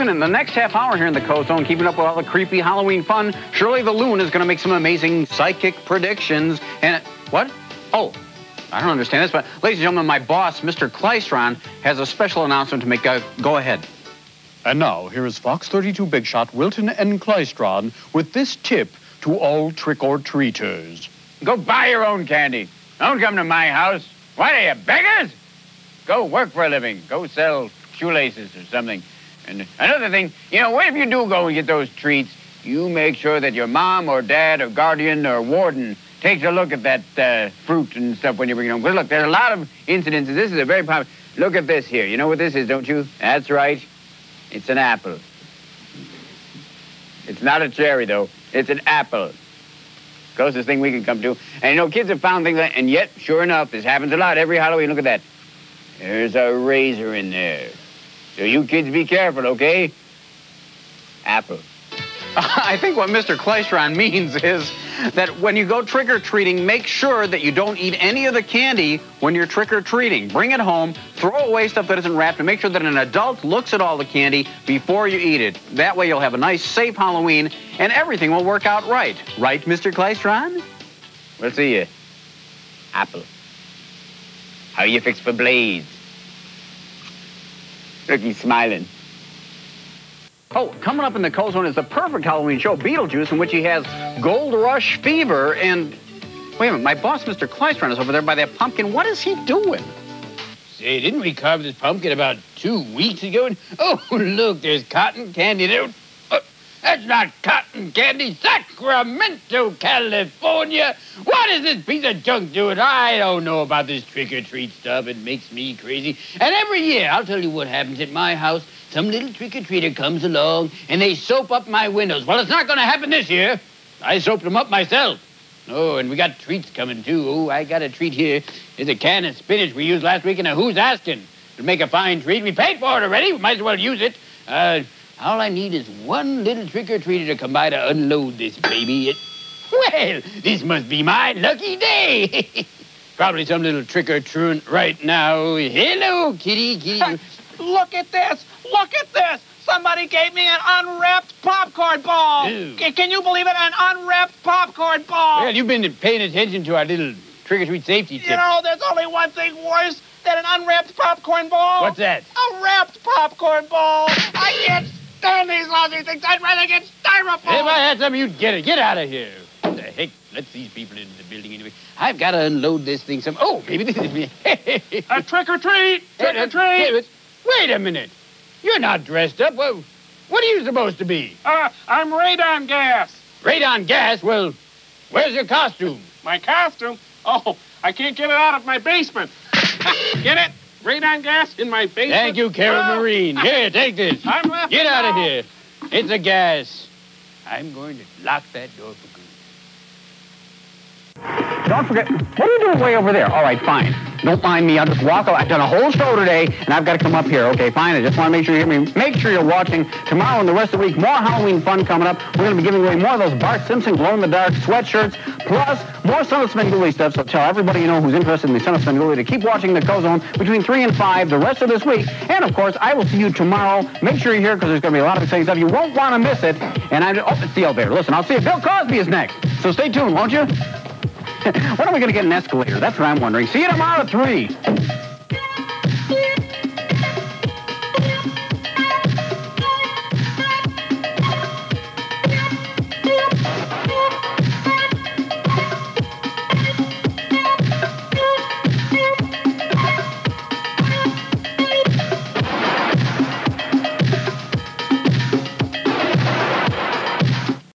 and in the next half hour here in the Koz Zone, keeping up with all the creepy Halloween fun, Shirley the Loon is going to make some amazing psychic predictions. And what? Oh, I don't understand this, but ladies and gentlemen, my boss, Mr. Kleistron, has a special announcement to make. Go ahead. And now, here is Fox 32 Big Shot Wilton and Kleistron with this tip to all trick-or-treaters. Go buy your own candy. Don't come to my house. What are you, beggars? Go work for a living. Go sell shoelaces or something. And another thing, if you do go and get those treats, you make sure that your mom or dad or guardian or warden takes a look at that fruit and stuff when you bring it home. Because look, there's a lot of incidences. This is a very popular. Look at this here. You know what this is, don't you? That's right. It's an apple. It's not a cherry, though. It's an apple. Closest thing we can come to. And kids have found things like, and yet, sure enough, this happens a lot every Halloween. Look at that. There's a razor in there. So you kids be careful, okay? Apple. I think what Mr. Kleistron means is that when you go trick-or-treating, make sure that you don't eat any of the candy when you're trick-or-treating. Bring it home, throw away stuff that isn't wrapped, and make sure that an adult looks at all the candy before you eat it. That way you'll have a nice, safe Halloween, and everything will work out right. Right, Mr. Kleistron? We'll see you. Apple. How you fix for blades? Look, he's smiling. Oh, coming up in the Koz Zone is the perfect Halloween show, Beetlejuice, in which he has Gold Rush Fever, and... Wait a minute, my boss, Mr. Kleistron, is over there by that pumpkin. What is he doing? Say, didn't we carve this pumpkin about 2 weeks ago? Oh, look, there's cotton candy there. That's not cotton candy. Sacramento, California. What is this piece of junk doing? I don't know about this trick-or-treat stuff. It makes me crazy. And every year, I'll tell you what happens at my house. Some little trick-or-treater comes along, and they soap up my windows. Well, it's not going to happen this year. I soaped them up myself. Oh, and we got treats coming, too. Oh, I got a treat here. There's a can of spinach we used last week, and a Who's Asking. It'll make a fine treat. We paid for it already. We might as well use it. All I need is one little trick-or-treater to come by to unload this baby. Well, this must be my lucky day. Probably some little trick-or-treat right now. Hello, kitty. Look at this. Look at this. Somebody gave me an unwrapped popcorn ball. Can you believe it? An unwrapped popcorn ball. Well, you've been paying attention to our little trick-or-treat safety tip. There's only one thing worse than an unwrapped popcorn ball. What's that? A wrapped popcorn ball. I can't stand these lousy things. I'd rather get styrofoam. If I had some, you'd get it. Get out of here. What the heck? Let these people into the building anyway. I've got to unload this thing some... Oh, maybe this is me. A trick-or-treat. Trick-or-treat. Wait a minute. You're not dressed up. What are you supposed to be? I'm radon gas. Radon gas? Well, where's your costume? My costume? Oh, I can't get it out of my basement. Get it? Radon gas in my basement. Thank you, Carol Marine. Here, take this. I'm left. Get out of here. It's a gas. I'm going to lock that door for good. Don't forget, what are you doing way over there? All right, fine. Don't mind me. I'll just walk out. I've done a whole show today, and I've got to come up here. Okay, fine. I just want to make sure you hear me. Make sure you're watching. Tomorrow and the rest of the week, more Halloween fun coming up. We're going to be giving away more of those Bart Simpson glow-in-the-dark sweatshirts, plus more Son of Svengoolie stuff. So tell everybody you know who's interested in the Son of Svengoolie to keep watching the Koz Zone between 3 and 5 the rest of this week. And, of course, I will see you tomorrow. Make sure you're here because there's going to be a lot of exciting stuff. You won't want to miss it. And it's the elevator. Listen, I'll see you. Bill Cosby is next. So stay tuned, won't you? When are we going to get an escalator? That's what I'm wondering. See you tomorrow at 3.